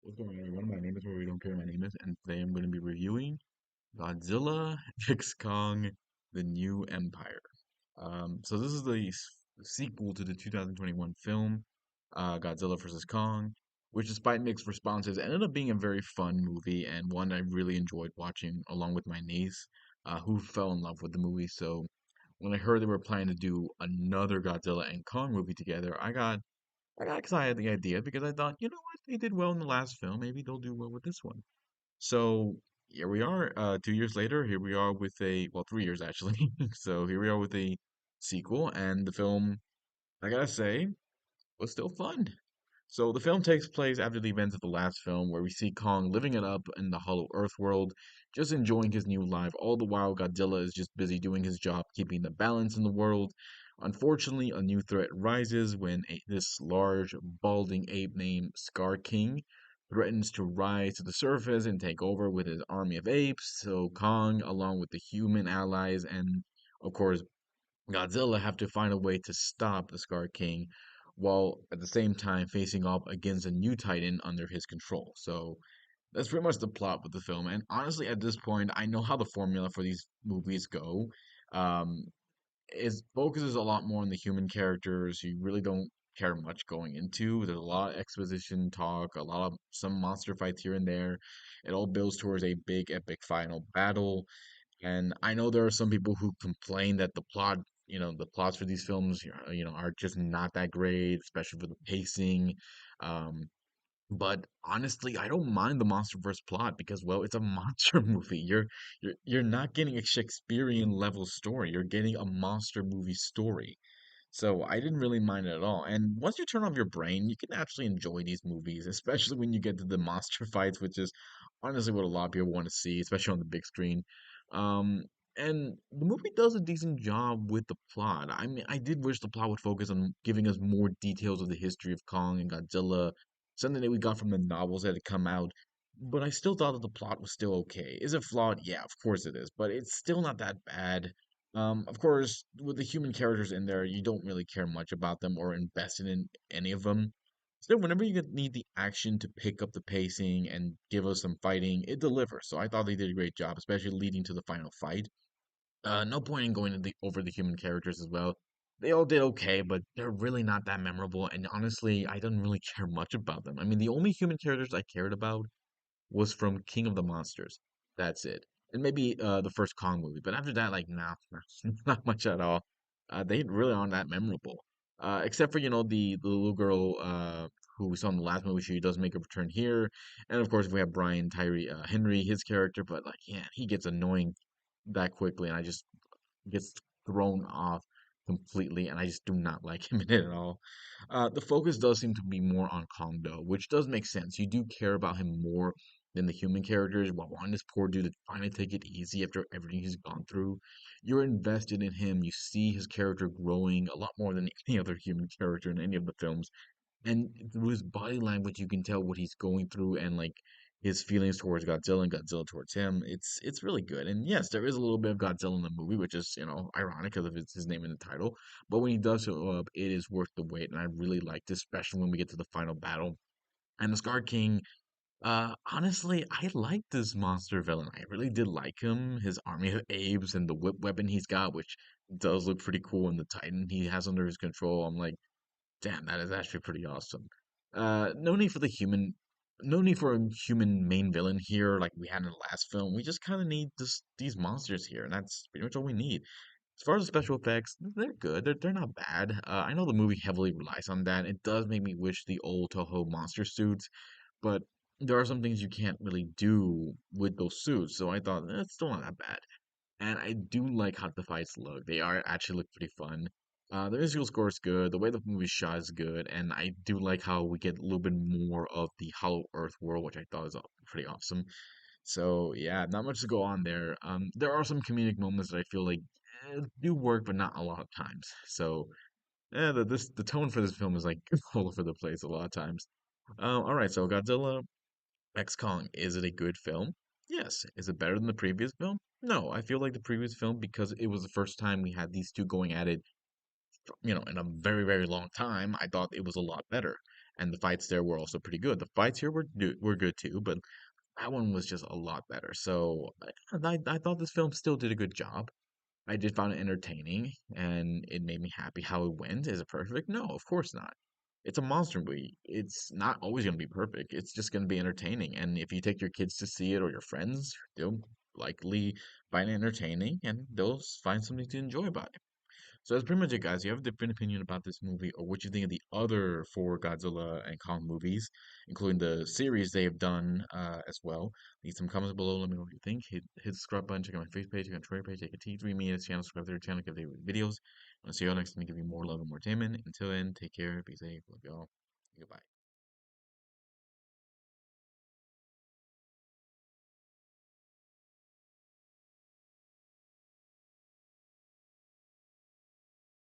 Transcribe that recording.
What's going on, everyone? My name is Where We Don't Care. My name is, and today I'm going to be reviewing Godzilla X Kong, The New Empire. So this is the sequel to the 2021 film, Godzilla vs. Kong, which, despite mixed responses, ended up being a very fun movie and one I really enjoyed watching along with my niece, who fell in love with the movie. So when I heard they were planning to do another Godzilla and Kong movie together, I got excited at the idea because I thought, you know what, they did well in the last film. Maybe they'll do well with this one. So here we are, 2 years later. Here we are with well, 3 years actually. So here we are with a sequel, and the film, I gotta say, was still fun. So the film takes place after the events of the last film, where we see Kong living it up in the Hollow Earth world, just enjoying his new life. All the while, Godzilla is just busy doing his job, keeping the balance in the world. Unfortunately, a new threat rises when this large, balding ape named Scar King threatens to rise to the surface and take over with his army of apes. So Kong, along with the human allies and, of course, Godzilla, have to find a way to stop the Scar King while at the same time facing off against a new Titan under his control. So that's pretty much the plot with the film. And honestly, at this point, I know how the formula for these movies go. Um, it focuses a lot more on the human characters. You really don't care much going into. There's a lot of exposition talk, a lot of some monster fights here and there. It all builds towards a big epic final battle. And I know there are some people who complain that the plots for these films, are just not that great, especially for the pacing. Um, but honestly, I don't mind the MonsterVerse plot because, well, it's a monster movie. You're not getting a Shakespearean level story. You're getting a monster movie story. So I didn't really mind it at all. And once you turn off your brain, you can actually enjoy these movies, especially when you get to the monster fights, which is honestly what a lot of people want to see, especially on the big screen. Um, and the movie does a decent job with the plot. I mean, I did wish the plot would focus on giving us more details of the history of Kong and Godzilla, something that we got from the novels that had come out. But I still thought that the plot was still okay. Is it flawed? Yeah, of course it is, but it's still not that bad. Of course, with the human characters in there, you don't really care much about them or invested in any of them. Still, whenever you need the action to pick up the pacing and give us some fighting, it delivers. So I thought they did a great job, especially leading to the final fight. No point in going over the human characters as well. They all did okay, but they're really not that memorable. And honestly, I didn't really care much about them. I mean, the only human characters I cared about was from King of the Monsters. That's it. And maybe the first Kong movie. But after that, like, nah, not much at all. They really aren't that memorable. Except for, the little girl who we saw in the last movie. She does make a return here. And of course, we have Brian Tyree Henry, his character. But, like, yeah, he gets annoying that quickly. And I just gets thrown off completely. And I just do not like him in it at all. The focus does seem to be more on Kong, though, which does make sense. You do care about him more than the human characters, while wanting this poor dude to finally take it easy after everything he's gone through. You're invested in him. You see his character growing a lot more than any other human character in any of the films. And through his body language, you can tell what he's going through and like his feelings towards Godzilla and Godzilla towards him. It's really good. And yes, there is a little bit of Godzilla in the movie, which is ironic because of his name in the title. But when he does show up, it is worth the wait, and I really liked it, especially when we get to the final battle. And the Scar King, honestly, I like this monster villain. I really did like him. His army of apes and the whip weapon he's got, which does look pretty cool, and the Titan he has under his control. I'm like, damn, that is actually pretty awesome. No need for no need for a human main villain here like we had in the last film. We just kind of need these monsters here, and that's pretty much all we need. As far as the special effects, they're good. They're not bad. I know the movie heavily relies on that. It does make me wish the old Toho monster suits, but there are some things you can't really do with those suits. So I thought it's still not that bad. And I do like how the fights look. They are actually look pretty fun. The musical score is good. The way the movie shot is good, and I do like how we get a little bit more of the Hollow Earth world, which I thought was pretty awesome. So yeah, not much to go on there. There are some comedic moments that I feel like do work, but not a lot of times. So yeah, the tone for this film is like all over the place a lot of times. All right, so Godzilla X Kong, is it a good film? Yes. Is it better than the previous film? No. I feel like the previous film, because it was the first time we had these two going at it, in a very, very long time, I thought it was a lot better. and the fights there were also pretty good. The fights here were good too, but that one was just a lot better. So I thought this film still did a good job. I did find it entertaining, and it made me happy how it went. Is it perfect? No, of course not. It's a monster movie. It's not always going to be perfect. It's just going to be entertaining. And if you take your kids to see it or your friends, they'll likely find it entertaining and they'll find something to enjoy about it. So that's pretty much it, guys. You have a different opinion about this movie or what you think of the other four Godzilla and Kong movies, including the series they have done as well. Leave some comments below. Let me know what you think. Hit the subscribe button. Check out my Facebook page. Check out my Twitter page. Take a T3 me this channel. Subscribe to their channel. Give their videos. I'll see you all next time to give you more love and more entertainment. Until then, take care. Be safe. Love y'all. Goodbye.